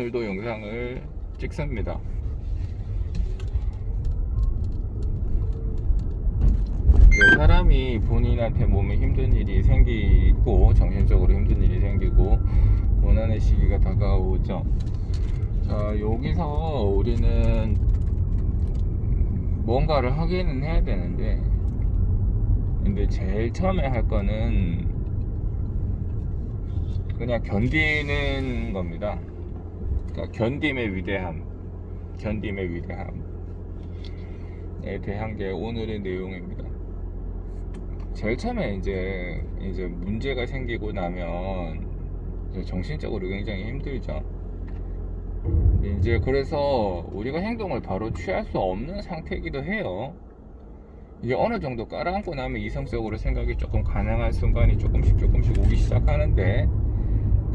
오늘도 영상을 찍습니다. 사람이 본인한테 몸에 힘든 일이 생기고 정신적으로 힘든 일이 생기고 고난의 시기가 다가오죠. 자, 여기서 우리는 뭔가를 하기는 해야 되는데, 근데 제일 처음에 할 거는 그냥 견디는 겁니다. 그러니까 견딤의 위대함에 대한 게 오늘의 내용입니다. 제일 처음에 이제 문제가 생기고 나면 정신적으로 굉장히 힘들죠. 이제 그래서 우리가 행동을 바로 취할 수 없는 상태이기도 해요. 이제 어느 정도 깔아앉고 나면 이성적으로 생각이 조금 가능한 순간이 조금씩 오기 시작하는데,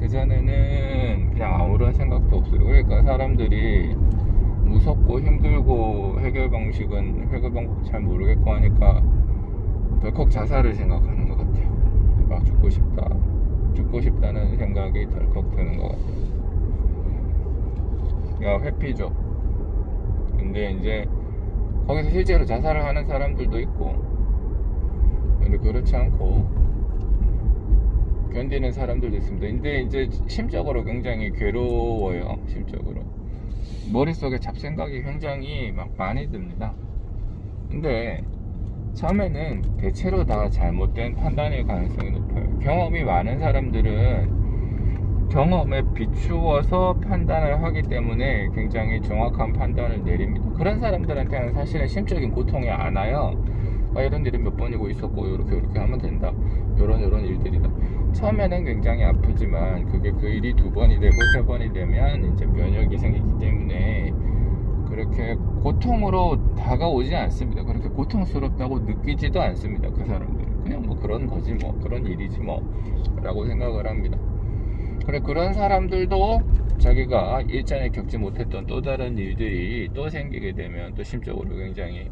그전에는 그냥 아무런 생각도 없어요. 그러니까 사람들이 무섭고 힘들고 해결 방법 잘 모르겠고 하니까 덜컥 자살을 생각하는 것 같아요. 막 죽고 싶다는 생각이 덜컥 드는 것 같아요. 야, 회피죠. 근데 이제 거기서 실제로 자살을 하는 사람들도 있고, 근데 그렇지 않고 견디는 사람들도 있습니다. 근데 이제 심적으로 굉장히 괴로워요. 심적으로 머릿속에 잡생각이 굉장히 막 많이 듭니다. 근데 처음에는 대체로 다 잘못된 판단일 가능성이 높아요. 경험이 많은 사람들은 경험에 비추어서 판단을 하기 때문에 굉장히 정확한 판단을 내립니다. 그런 사람들한테는 사실은 심적인 고통이 안 와요. 이런 일이 몇 번이고 있었고 이렇게 하면 된다, 이런 일들이다. 처음에는 굉장히 아프지만 그게 그 일이 2번이 되고 3번이 되면 이제 면역이 생기기 때문에 그렇게 고통으로 다가오지 않습니다. 그렇게 고통스럽다고 느끼지도 않습니다. 그 사람들은 그냥 뭐 그런 거지, 뭐 그런 일이지 뭐 라고 생각을 합니다. 그래, 그런 사람들도 자기가 일전에 겪지 못했던 또 다른 일들이 또 생기게 되면 또 심적으로 굉장히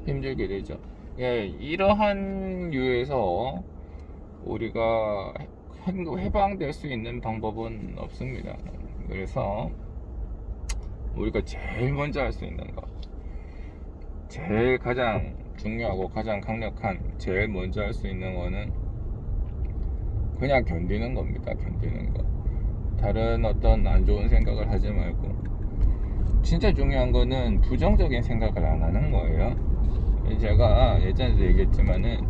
힘들게 되죠. 예, 이러한 유에서 우리가 해방될 수 있는 방법은 없습니다. 그래서 우리가 제일 먼저 할 수 있는 것, 제일 가장 중요하고 가장 강력한, 제일 먼저 할 수 있는 거는 그냥 견디는 겁니다. 견디는 거. 다른 어떤 안 좋은 생각을 하지 말고, 진짜 중요한 거는 부정적인 생각을 안 하는 거예요. 제가 예전에도 얘기했지만은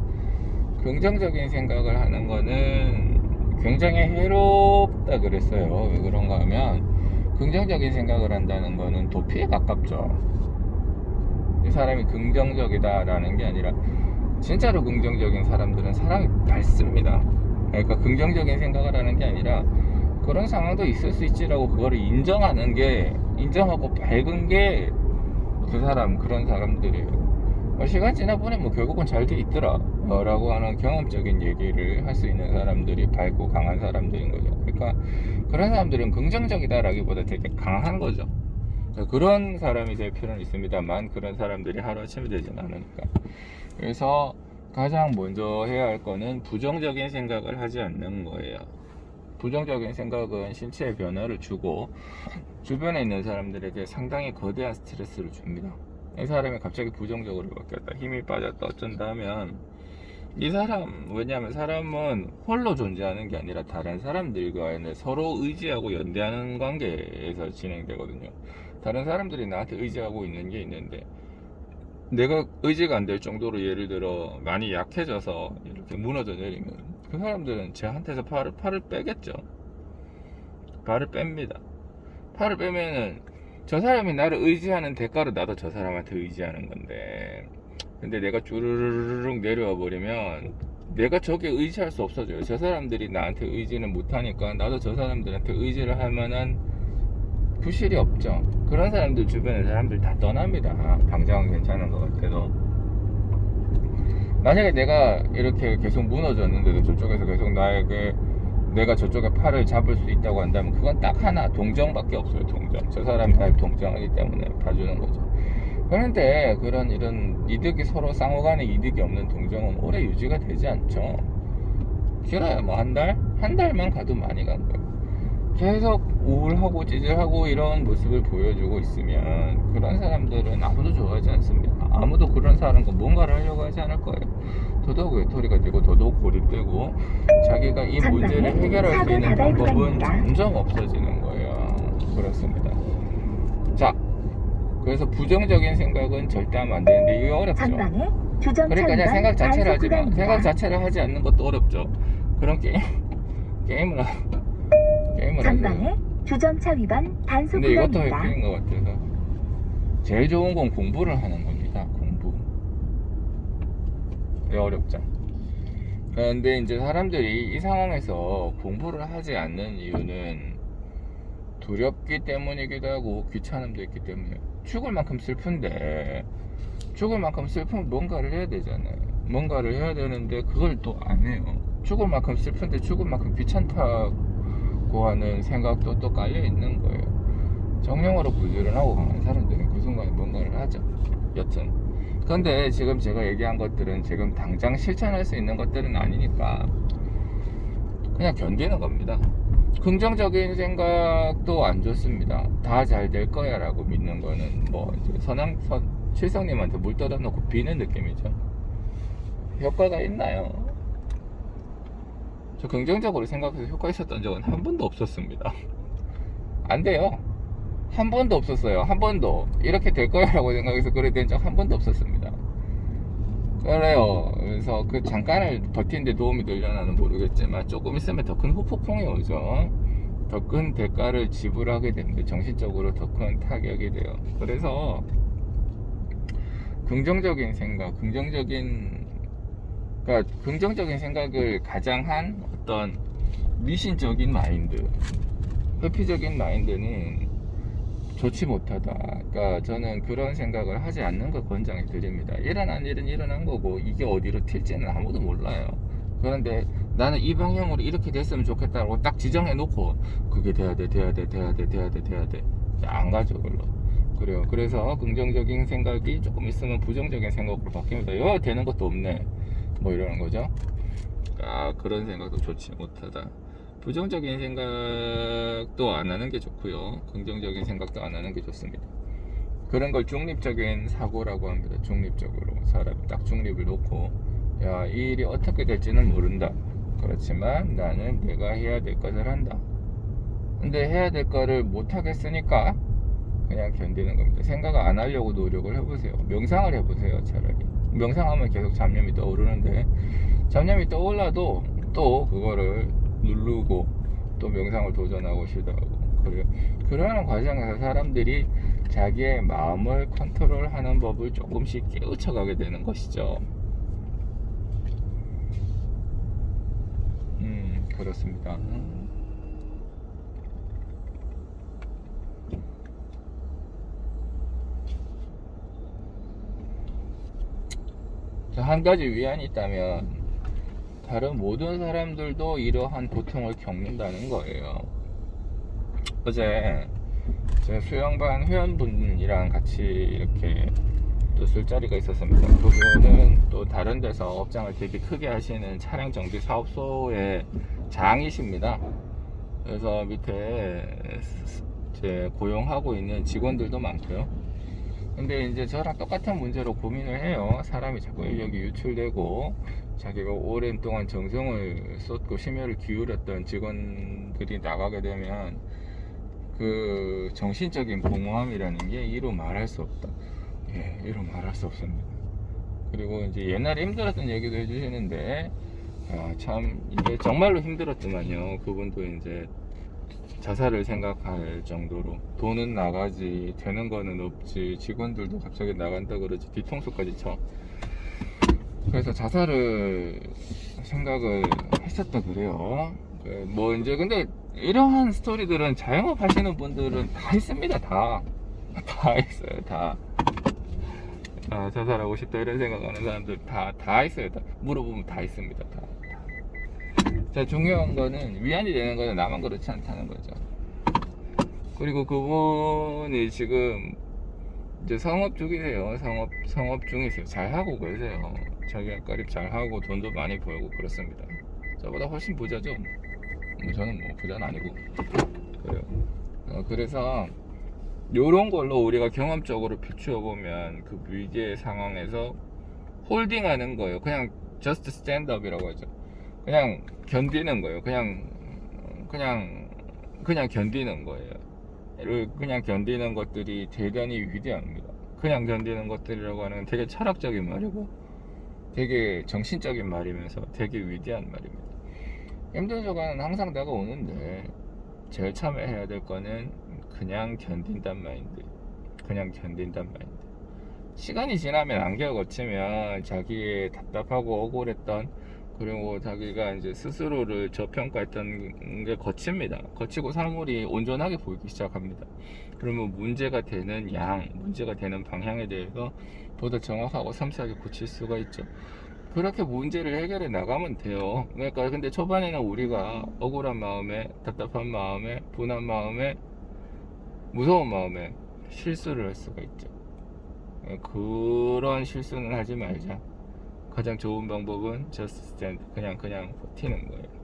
긍정적인 생각을 하는 거는 굉장히 해롭다 그랬어요. 왜 그런가 하면 긍정적인 생각을 한다는 거는 도피에 가깝죠. 이 사람이 긍정적이다라는 게 아니라, 진짜로 긍정적인 사람들은 사람이 밝습니다. 그러니까 긍정적인 생각을 하는 게 아니라 그런 상황도 있을 수 있지라고 그거를 인정하고 밝은 게 그런 사람들이에요. 시간 지나보니 뭐 결국은 잘 돼 있더라 라고 하는 경험적인 얘기를 할 수 있는 사람들이 밝고 강한 사람들인 거죠. 그러니까 그런 사람들은 긍정적이다 라기보다 되게 강한 거죠. 그런 사람이 될 필요는 있습니다만, 그런 사람들이 하루아침에 되진 않으니까. 그래서 가장 먼저 해야 할 거는 부정적인 생각을 하지 않는 거예요. 부정적인 생각은 신체에 변화를 주고 주변에 있는 사람들에게 상당히 거대한 스트레스를 줍니다. 이 사람이 갑자기 부정적으로 바뀌었다, 힘이 빠졌다, 어쩐다 하면 이 사람, 왜냐하면 사람은 홀로 존재하는 게 아니라 다른 사람들과 서로 의지하고 연대하는 관계에서 진행되거든요. 다른 사람들이 나한테 의지하고 있는 게 있는데, 내가 의지가 안 될 정도로 예를 들어 많이 약해져서 이렇게 무너져 내리면 그 사람들은 제한테서 팔을 빼겠죠. 팔을 뺍니다. 팔을 빼면은 저 사람이 나를 의지하는 대가로 나도 저 사람한테 의지하는 건데, 근데 내가 주르륵 내려와 버리면 내가 저게 의지할 수 없어져요. 저 사람들이 나한테 의지는 못하니까 나도 저 사람들한테 의지를 할 만한 부실이 없죠. 그런 사람들 주변에 사람들 다 떠납니다. 당장은 괜찮은 것 같아도. 만약에 내가 이렇게 계속 무너졌는데도 저쪽에서 계속 내가 저쪽에 팔을 잡을 수 있다고 한다면 그건 딱 하나, 동정밖에 없어요. 동정. 저 사람이 날 동정하기 때문에 봐주는 거죠. 그런데 이런 이득이, 서로 상호간에 이득이 없는 동정은 오래 유지가 되지 않죠. 길어야 뭐 한 달만 가도 많이 간 거예요. 계속 우울하고 찌질하고 이런 모습을 보여주고 있으면 그런 사람들은 아무도 좋아하지 않습니다. 아무도 그런 사람과 뭔가를 하려고 하지 않을 거예요. 더더욱 외톨이가 되고 더더욱 고립되고 자기가 이 문제를 해결할 수 있는 방법은 점점 없어지는 거예요. 그렇습니다. 자, 그래서 부정적인 생각은 절대 하면 안 되는데 이게 어렵죠. 그러니까 그냥 생각 자체를 하지 마. 생각 자체를 하지 않는 것도 어렵죠. 그런 게임을 전방에 주정차 위반 단속 근데 이것도 구간입니다. 헷갈린 것 같아서 제일 좋은 건 공부를 하는 겁니다. 공부. 어렵죠. 그런데 이제 사람들이 이 상황에서 공부를 하지 않는 이유는 두렵기 때문이기도 하고 귀찮음도 있기 때문에 죽을 만큼 슬픈데 죽을 만큼 슬프면 뭔가를 해야 되잖아요. 뭔가를 해야 되는데 그걸 또 안 해요. 죽을 만큼 슬픈데 죽을 만큼 귀찮다고 하는 생각도 또 깔려 있는 거예요. 정령으로 부지런하고 강한 사람들은 그 순간에 뭔가를 하죠. 여튼 그런데 지금 제가 얘기한 것들은 지금 당장 실천할 수 있는 것들은 아니니까 그냥 견디는 겁니다. 긍정적인 생각도 안 좋습니다. 다 잘 될 거야 라고 믿는 거는 뭐 이제 칠성님한테 물 떠다 놓고 비는 느낌이죠. 효과가 있나요? 저 긍정적으로 생각해서 효과 있었던 적은 한 번도 없었습니다. 안 돼요. 한 번도 없었어요. 한 번도 이렇게 될 거야 라고 생각해서 그래 된 적 한 번도 없었습니다. 그래요. 그래서 그 잠깐을 버티는데 도움이 되려나는 모르겠지만 조금 있으면 더 큰 후폭풍이 오죠. 더 큰 대가를 지불하게 됩니다. 정신적으로 더 큰 타격이 돼요. 그래서 긍정적인 생각, 그러니까 긍정적인 생각을 가장한 어떤 미신적인 마인드, 회피적인 마인드는 좋지 못하다. 그러니까 저는 그런 생각을 하지 않는 걸 권장해 드립니다. 일어난 일은 일어난 거고 이게 어디로 튈지는 아무도 몰라요. 그런데 나는 이 방향으로 이렇게 됐으면 좋겠다고 딱 지정해 놓고 그게 돼야 돼 안 가죠. 별로. 그래요. 그래서 긍정적인 생각이 조금 있으면 부정적인 생각으로 바뀝니다. 되는 것도 없네 뭐 이러는 거죠. 그런 생각도 좋지 못하다. 부정적인 생각도 안 하는 게 좋고요. 긍정적인 생각도 안 하는 게 좋습니다. 그런 걸 중립적인 사고라고 합니다. 중립적으로 사람이 딱 중립을 놓고 이 일이 어떻게 될지는 모른다. 그렇지만 나는 내가 해야 될 것을 한다. 근데 해야 될 거를 못 하겠으니까 그냥 견디는 겁니다. 생각 안 하려고 노력을 해보세요. 명상을 해보세요. 차라리 명상하면 계속 잡념이 떠오르는데 잡념이 떠올라도 또 그거를 누르고 또 명상을 도전하고 시도하고 그래요. 그러는 과정에서 사람들이 자기의 마음을 컨트롤하는 법을 조금씩 깨우쳐가게 되는 것이죠. 그렇습니다. 한 가지 위안이 있다면 다른 모든 사람들도 이러한 고통을 겪는다는 거예요. 어제 제 수영반 회원분이랑 같이 이렇게 또 술자리가 있었습니다. 그분은 또 다른 데서 업장을 되게 크게 하시는 차량 정비 사업소의 장이십니다. 그래서 밑에 제 고용하고 있는 직원들도 많고요. 근데 이제 저랑 똑같은 문제로 고민을 해요. 사람이 자꾸 인력이 유출되고 자기가 오랜 동안 정성을 쏟고 심혈을 기울였던 직원들이 나가게 되면 그 정신적인 공허함이라는 게 이루 말할 수 없다. 이루 말할 수 없습니다. 그리고 이제 옛날에 힘들었던 얘기도 해주시는데 참 이게 정말로 힘들었지만요. 그분도 이제 자살을 생각할 정도로 돈은 나가지 되는 거는 없지 직원들도 갑자기 나간다 그러지 뒤통수까지 쳐. 그래서 자살을 생각을 했었다 그래요. 뭐 이제 근데 이러한 스토리들은 자영업 하시는 분들은 다 있습니다. 다 있어요. 다 자살하고 싶다 이런 생각하는 사람들 다 있어요. 다 물어보면 다 있습니다. 다. 자, 중요한 거는 위안이 되는 거는 나만 그렇지 않다는 거죠. 그리고 그분이 지금 이제 성업 중이세요. 성업 중이세요. 잘 하고 계세요. 자기 앞가림 잘 하고 돈도 많이 벌고 그렇습니다. 저보다 훨씬 부자죠. 저는 뭐 부자는 아니고 그래요. 그래서 요런 걸로 우리가 경험적으로 비추어 보면 그 위기의 상황에서 홀딩하는 거예요. 그냥 just stand up이라고 하죠. 그냥 견디는 거예요. 그냥 견디는 거예요. 그냥 견디는 것들이 대단히 위대합니다. 그냥 견디는 것들이라고 하는 건 되게 철학적인 말이고 되게 정신적인 말이면서 되게 위대한 말입니다. 힘든 순간은 항상 다가오는데 제일 처음에 해야 될 거는 그냥 견딘단 마인드. 그냥 견딘단 마인드. 시간이 지나면 안개가 걷히면 자기의 답답하고 억울했던, 그리고 자기가 이제 스스로를 저평가했던 게 거칩니다. 거치고 사물이 온전하게 보이기 시작합니다. 그러면 문제가 되는 문제가 되는 방향에 대해서 보다 정확하고 섬세하게 고칠 수가 있죠. 그렇게 문제를 해결해 나가면 돼요. 그러니까 근데 초반에는 우리가 억울한 마음에, 답답한 마음에, 분한 마음에, 무서운 마음에 실수를 할 수가 있죠. 그런 실수는 하지 말자. 가장 좋은 방법은 just stand, 그냥 버티는 거예요.